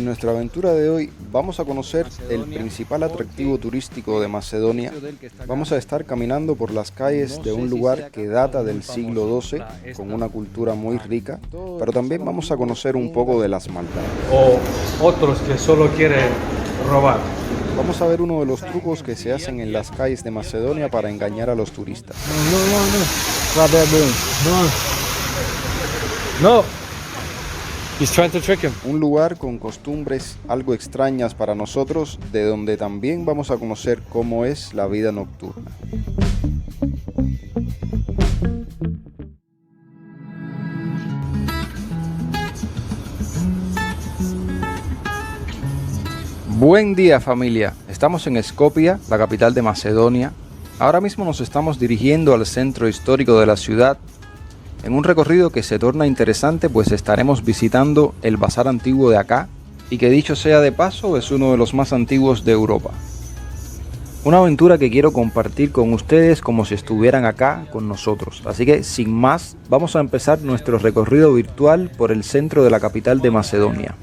En nuestra aventura de hoy vamos a conocer el principal atractivo turístico de Macedonia. Vamos a estar caminando por las calles de un lugar que data del siglo XII, con una cultura muy rica, pero también vamos a conocer un poco de las maldades. O otros que solo quieren robar. Vamos a ver uno de los trucos que se hacen en las calles de Macedonia para engañar a los turistas. No. He's trying to trick him. Un lugar con costumbres algo extrañas para nosotros, de donde también vamos a conocer cómo es la vida nocturna. Buen día, familia. Estamos en Skopje, la capital de Macedonia. Ahora mismo nos estamos dirigiendo al centro histórico de la ciudad, en un recorrido que se torna interesante, pues estaremos visitando el bazar antiguo de acá, y que dicho sea de paso es uno de los más antiguos de Europa. Una aventura que quiero compartir con ustedes como si estuvieran acá con nosotros. Así que sin más, vamos a empezar nuestro recorrido virtual por el centro de la capital de Macedonia.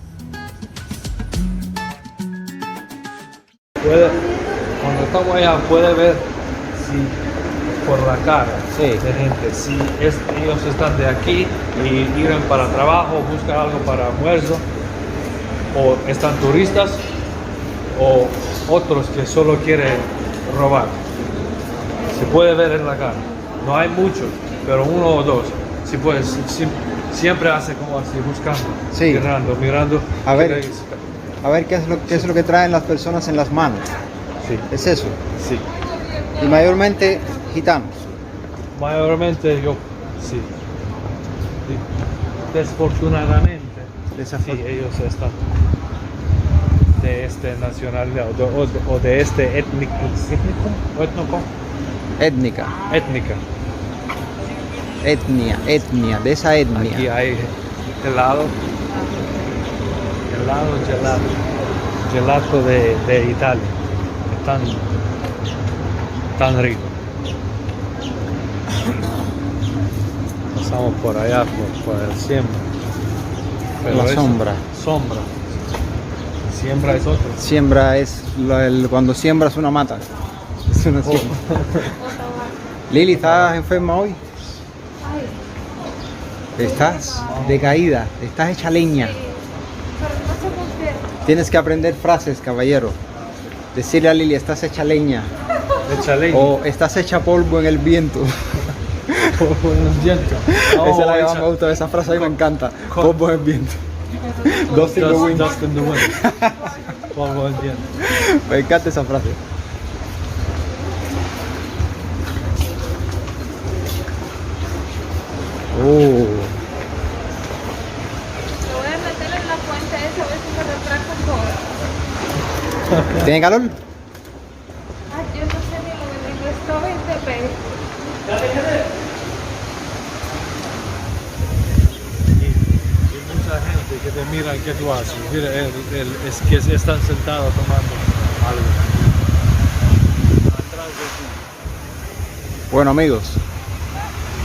Cuando estamos allá puede ver si por la cara de gente, si ellos están de aquí y irán para trabajo, buscan algo para almuerzo, o están turistas, o otros que solo quieren robar. Se puede ver en la cara. No hay muchos, pero uno o dos. Si puedes, siempre hace como así, buscando, mirando. A ver qué es lo que traen las personas en las manos. Sí. ¿Es eso? Sí. Y mayormente gitanos. Mayormente yo, sí. Desfortunadamente, sí, ellos están de este nacionalidad o de este étnico. Étnica. Etnia, de esa etnia. Aquí hay gelato de Italia. Tan rico. Pasamos por allá, por el siembra. Pero La sombra. Siembra es otro. Siembra es cuando siembras una mata. Es una siembra. Lili, ¿estás enferma hoy? Estás decaída, estás hecha leña. Tienes que aprender frases, caballero. Decirle a Lili, estás hecha leña. O estás hecha polvo en el viento. Polvo en el viento. Esa es la que más me gusta, esa frase a mí me encanta. Polvo en el viento. Dust in the wind. Polvo en el viento. Me encanta esa frase. Lo voy a meter en la fuente esa, a ver si me retracta todo. ¿Tiene calor? Ay, yo no sé ni lo que tengo, esto 20 pesos. Y mucha gente que te mira qué tú haces. Mira, es que están sentados tomando algo. Atrás de ti. Bueno, amigos,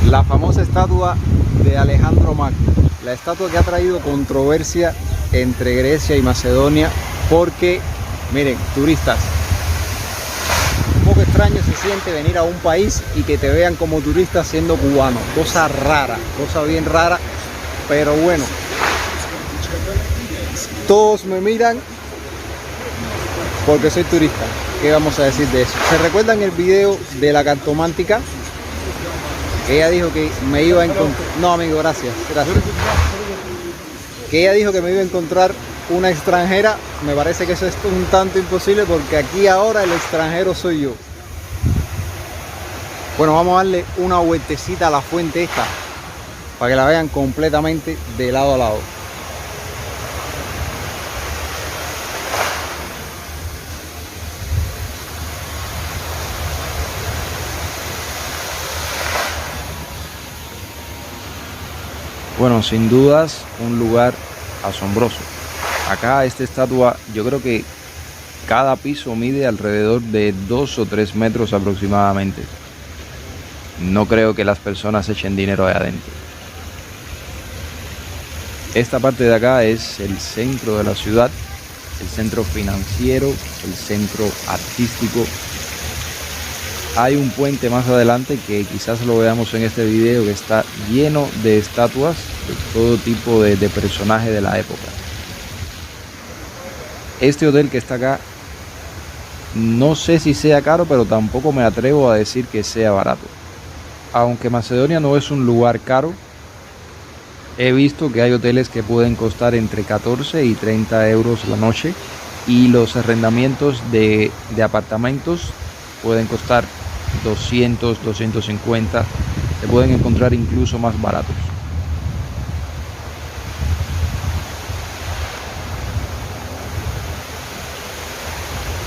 la famosa estatua de Alejandro Magno, la estatua que ha traído controversia entre Grecia y Macedonia, porque, miren, turistas, un poco extraño se siente venir a un país y que te vean como turista siendo cubano, cosa rara, cosa bien rara, pero bueno, todos me miran porque soy turista. ¿Qué vamos a decir de eso? ¿Se recuerdan el video de la cartomántica? Ella dijo que me iba a encontrar... No, amigo, gracias. Que ella dijo que me iba a encontrar una extranjera. Me parece que eso es un tanto imposible porque aquí ahora el extranjero soy yo. Bueno, vamos a darle una vueltecita a la fuente esta para que la vean completamente de lado a lado. Bueno, sin dudas, un lugar asombroso. Acá esta estatua, yo creo que cada piso mide alrededor de 2 o 3 metros aproximadamente. No creo que las personas echen dinero ahí adentro. Esta parte de acá es el centro de la ciudad el centro financiero, el centro artístico. Hay un puente más adelante que quizás lo veamos en este video, que está lleno de estatuas de todo tipo de personajes de la época. Este hotel que está acá, no sé si sea caro, pero tampoco me atrevo a decir que sea barato. Aunque Macedonia no es un lugar caro, he visto que hay hoteles que pueden costar entre 14 y 30 euros la noche, y los arrendamientos de apartamentos pueden costar 200, 250, se pueden encontrar incluso más baratos.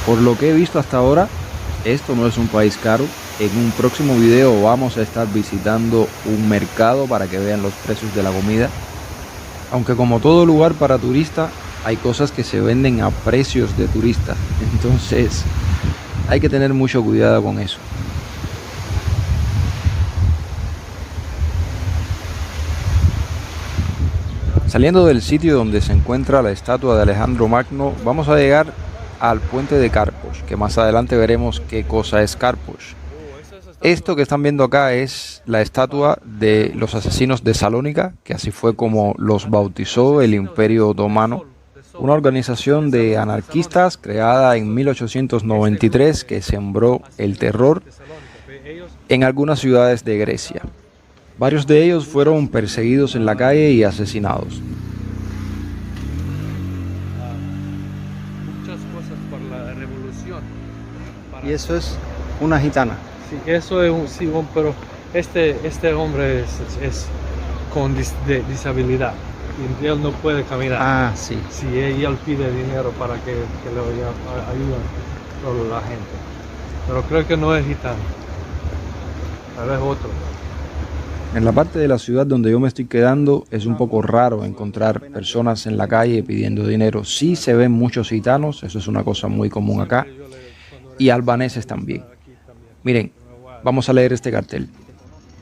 Por lo que he visto hasta ahora, esto no es un país caro. En un próximo video vamos a estar visitando un mercado para que vean los precios de la comida. Aunque como todo lugar para turista, hay cosas que se venden a precios de turista. Entonces hay que tener mucho cuidado con eso. Saliendo del sitio donde se encuentra la estatua de Alejandro Magno, vamos a llegar al puente de Karposh, que más adelante veremos qué cosa es Karposh. Esto que están viendo acá es la estatua de los asesinos de Salónica, que así fue como los bautizó el Imperio Otomano, una organización de anarquistas creada en 1893 que sembró el terror en algunas ciudades de Grecia. Varios de ellos fueron perseguidos en la calle y asesinados. Muchas cosas por la revolución. Y eso es una gitana. Sí, eso es pero este hombre es con disabilidad y él no puede caminar. Ah, sí. Sí, y él pide dinero para que le ayuden a la gente. Pero creo que no es gitano. Tal vez otro. En la parte de la ciudad donde yo me estoy quedando es un poco raro encontrar personas en la calle pidiendo dinero. Sí se ven muchos gitanos, eso es una cosa muy común acá, y albaneses también. Miren, vamos a leer este cartel.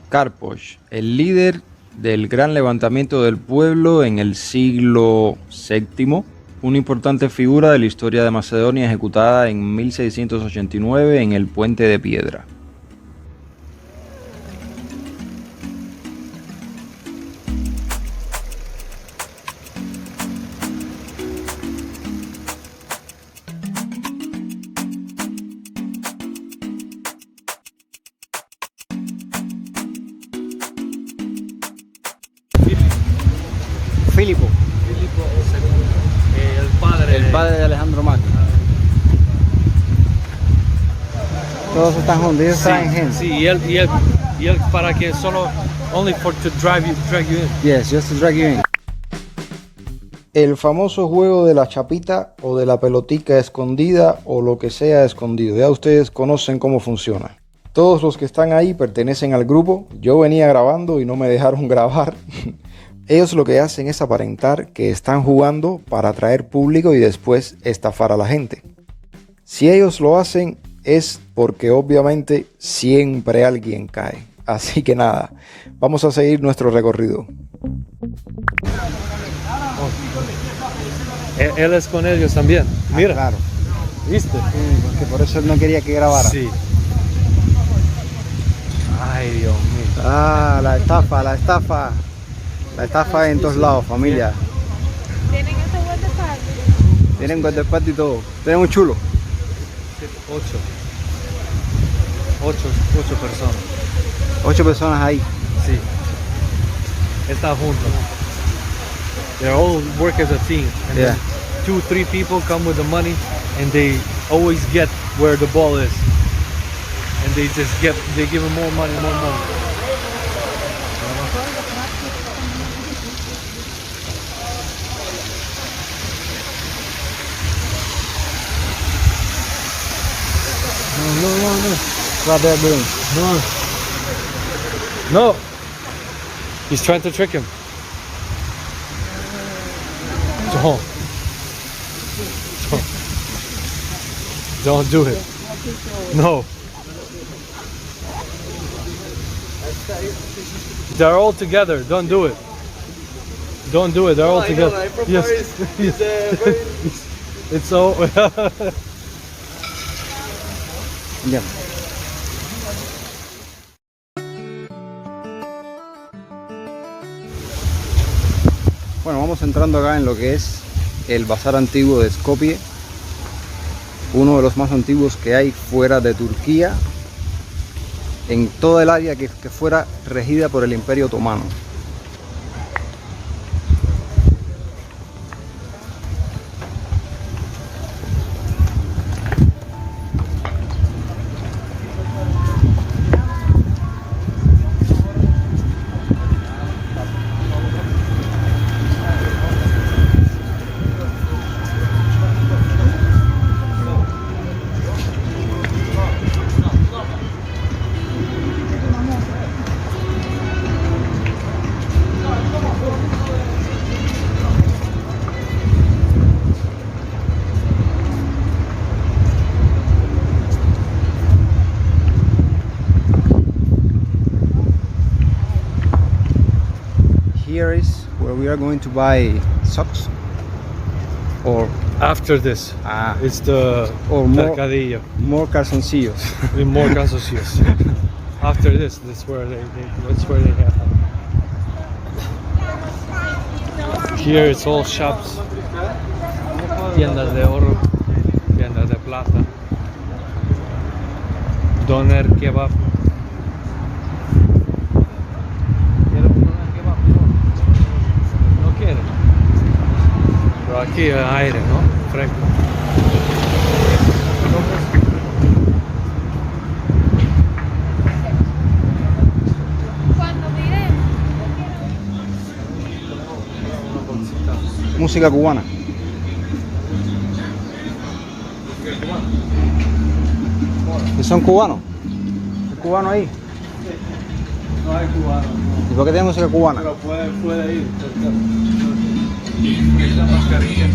Karposh, el líder del gran levantamiento del pueblo en el siglo VII, una importante figura de la historia de Macedonia ejecutada en 1689 en el Puente de Piedra. Filipo, El padre de Alejandro Magno. Todos están hundidos, están en gente. Sí, y él para que solo only for to drag you in. Yes, just to drag you in. El famoso juego de la chapita o de la pelotica escondida o lo que sea escondido. Ya ustedes conocen cómo funciona. Todos los que están ahí pertenecen al grupo. Yo venía grabando y no me dejaron grabar. Ellos lo que hacen es aparentar que están jugando para atraer público y después estafar a la gente. Si ellos lo hacen es porque obviamente siempre alguien cae. Así que nada, vamos a seguir nuestro recorrido. Él es con ellos también. Mira, Claro. ¿viste? Sí, porque por eso él no quería que grabara. Sí. Ay, Dios mío. Ah, la estafa. La estafa en todos lados, familia. Tienen ese guardaespaldas. Tienen guardaespaldas y todo. Tienen un chulo. 8 personas. 8 personas ahí. Sí. Están juntos. They all work as a team. And Yeah. then 2-3 people come with the money and they always get where the ball is. And they give them more money. No. What they're doing. No. He's trying to trick him. Don't do it. No. They're all together. Don't do it. Don't do it. They're all together. Yes. It's so. Ya. Bueno, vamos entrando acá en lo que es el bazar antiguo de Skopje, uno de los más antiguos que hay fuera de Turquía, en toda el área que fuera regida por el Imperio Otomano. Here is where we are going to buy socks, or After this, it's the or more, mercadillo. more calzoncillos. With more calzoncillos. After this, that's where they have them. Here it's all shops. Tiendas de oro, tiendas de plata. Doner kebab. ¿Quiere un doner kebab? No quiere. Pero aquí hay aire, ¿no? Fresco. Cuando miremos. Música cubana. ¿Y son cubanos? ¿Es cubano ahí? No hay cubano. ¿Y por qué tiene música cubana? Pero puede ir. Esta mascarilla.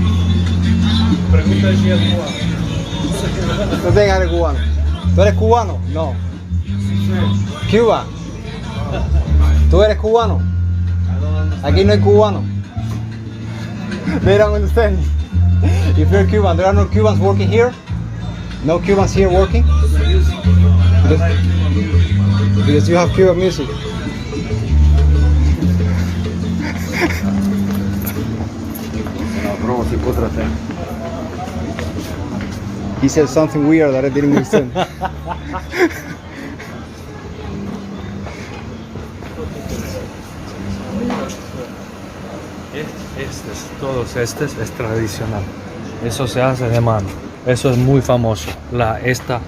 Pregunta si es cubano. No te digas que eres cubano. ¿Tú eres cubano? No. Cuba. ¿Tú eres cubano? Aquí no hay cubano. They don't understand. If you're Cuban, there are no Cubans working here? No Cubans here working? Because you have Cuban music. He said something weird that I didn't understand. Todos estos es tradicional. Eso se hace de mano. Eso es muy famoso. Esta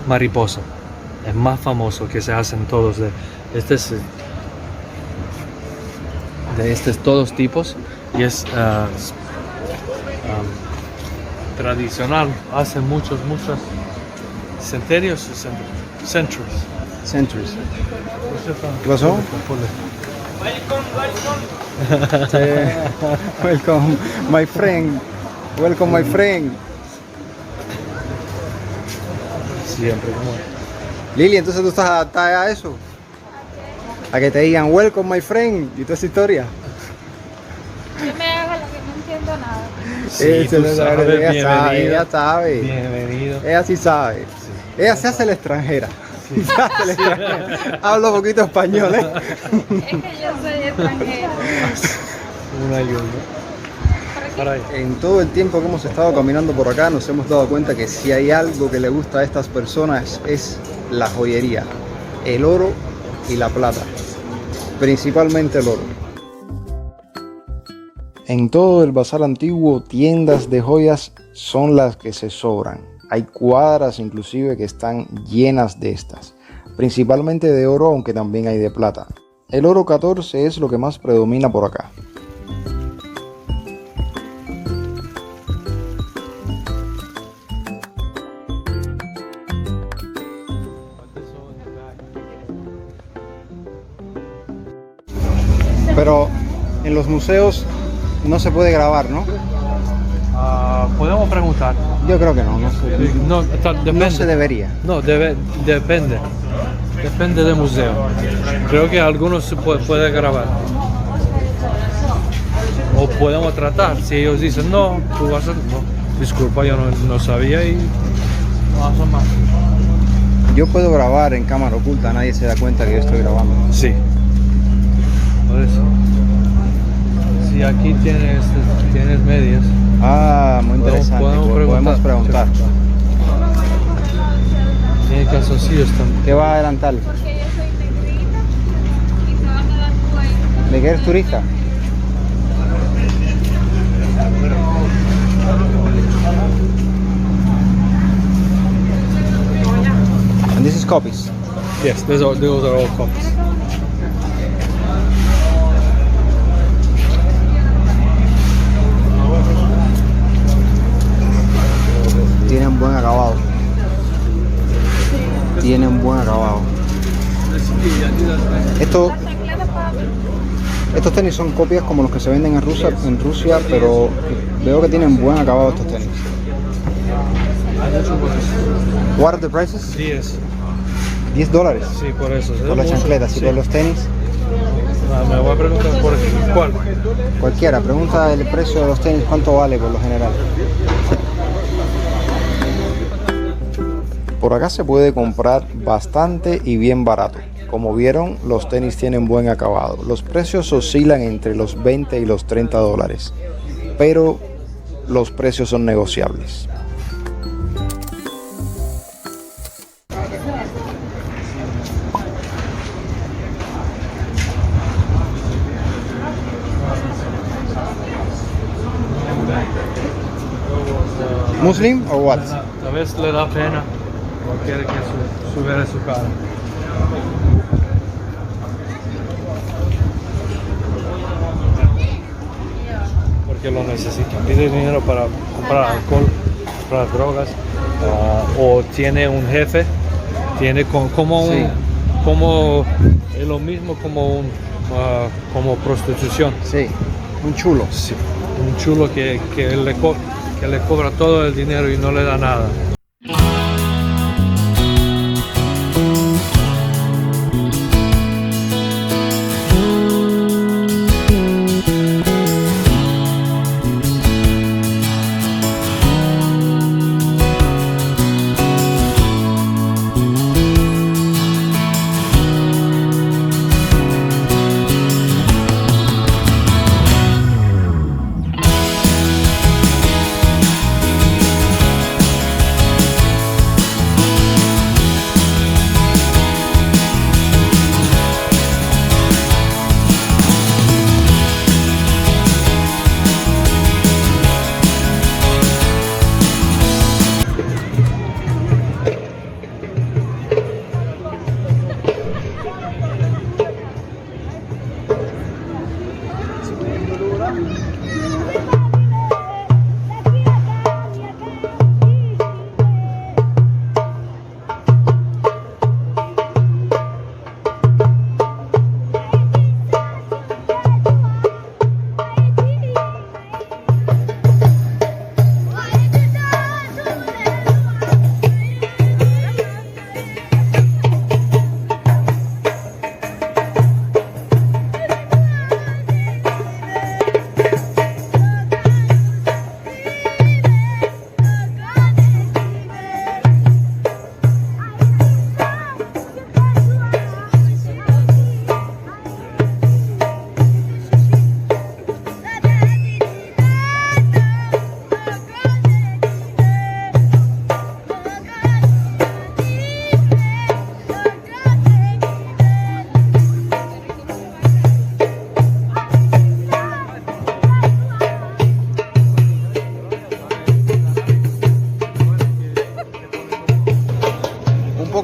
mariposa es más famoso que se hacen todos de estos todos tipos y es tradicional. Hace muchos centurios. Centuries. ¿Qué pasó? Welcome, my friend. Welcome, my friend. Siempre. Lili, entonces tú estás adaptada a eso. A que te digan welcome, my friend. Y toda esa historia. Que me haga lo que no entiendo nada. Sí, tú sabes, ella sabe. Bienvenido. Ella sí sabe. Sí. Ella se hace la extranjera. Se hace la extranjera. Habla un poquito español, ¿eh? Es que yo soy extranjera. Una ayuda. Para ahí. En todo el tiempo que hemos estado caminando por acá nos hemos dado cuenta que si hay algo que le gusta a estas personas es la joyería, el oro y la plata, principalmente el oro. En todo el bazar antiguo, tiendas de joyas son las que se sobran. Hay cuadras inclusive que están llenas de estas, principalmente de oro, aunque también hay de plata. El oro 14 es lo que más predomina por acá. Pero en los museos no se puede grabar, ¿no? Podemos preguntar. Yo creo que no, Depende. no se debería. No, depende. Depende del museo. Creo que algunos se puede grabar. O podemos tratar. Si ellos dicen no, tú vas a... No, disculpa, yo no sabía y no hago más. Yo puedo grabar en cámara oculta, nadie se da cuenta que yo estoy grabando. Sí. Por eso. Si aquí tienes medias. Ah, muy interesante. Podemos preguntar. Tiene calzoncillos también. ¿Qué vas a adelantar? Porque yo soy negrita y se van a dar cuenta. ¿De qué eres turista? And this is copies. Yes, those are all copies. Tienen buen acabado. Tienen buen acabado. Estos tenis son copias como los que se venden en Rusia, pero veo que tienen buen acabado estos tenis. What are the prices? 10. $10. Sí, por eso. Por las chancletas y por los tenis. Me voy a preguntar por cuál. Cualquiera, pregunta el precio de los tenis, cuánto vale por lo general. Por acá se puede comprar bastante y bien barato. Como vieron, los tenis tienen buen acabado. Los precios oscilan entre los 20 y los $30, pero los precios son negociables. Muslim or what? A veces le da pena, no quiere que subiera su cara. Porque lo necesita. Pide dinero para comprar alcohol, comprar drogas, o tiene un jefe, tiene como Sí. como es lo mismo como prostitución. Sí, un chulo. Sí, un chulo que le cobra todo el dinero y no le da nada.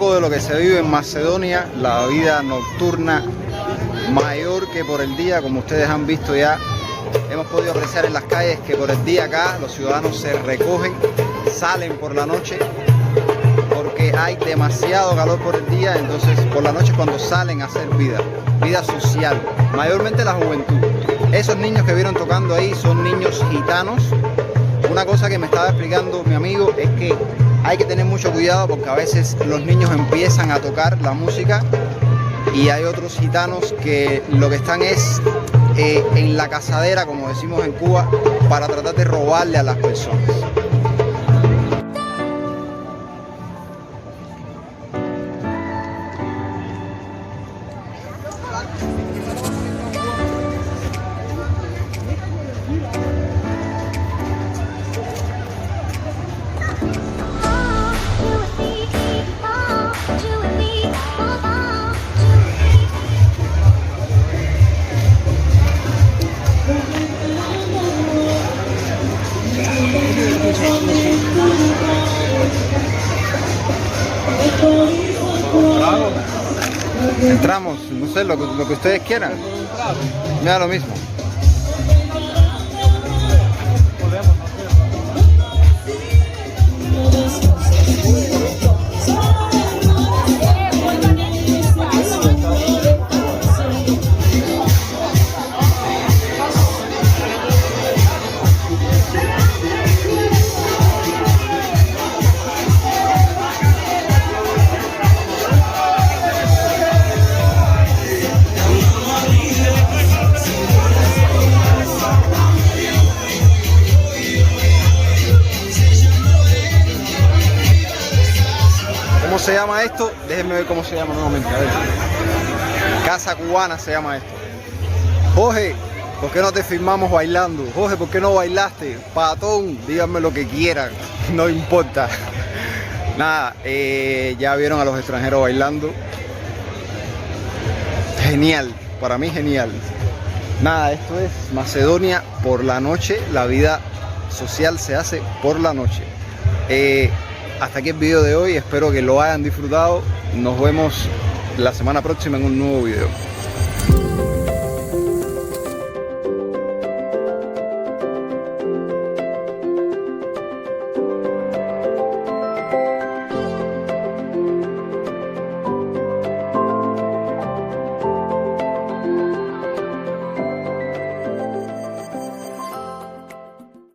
De lo que se vive en Macedonia, la vida nocturna mayor que por el día, como ustedes han visto ya, hemos podido apreciar en las calles que por el día acá los ciudadanos se recogen, salen por la noche porque hay demasiado calor por el día, entonces por la noche cuando salen a hacer vida social, mayormente la juventud. Esos niños que vieron tocando ahí son niños gitanos. Una cosa que me estaba explicando mi amigo es que hay que tener mucho cuidado porque a veces los niños empiezan a tocar la música y hay otros gitanos que lo que están es en la cazadera, como decimos en Cuba, para tratar de robarle a las personas. Entramos, no sé, lo que ustedes quieran. Me da lo mismo. ¿Cómo se llama esto? Déjenme ver cómo se llama nuevamente. A ver. Casa cubana se llama esto. Jorge, ¿por qué no te filmamos bailando? Jorge, ¿por qué no bailaste? Patón, díganme lo que quieran, no importa. Nada, ya vieron a los extranjeros bailando. Genial, para mí genial. Nada, esto es Macedonia por la noche. La vida social se hace por la noche. Hasta aquí el video de hoy, espero que lo hayan disfrutado. Nos vemos la semana próxima en un nuevo video.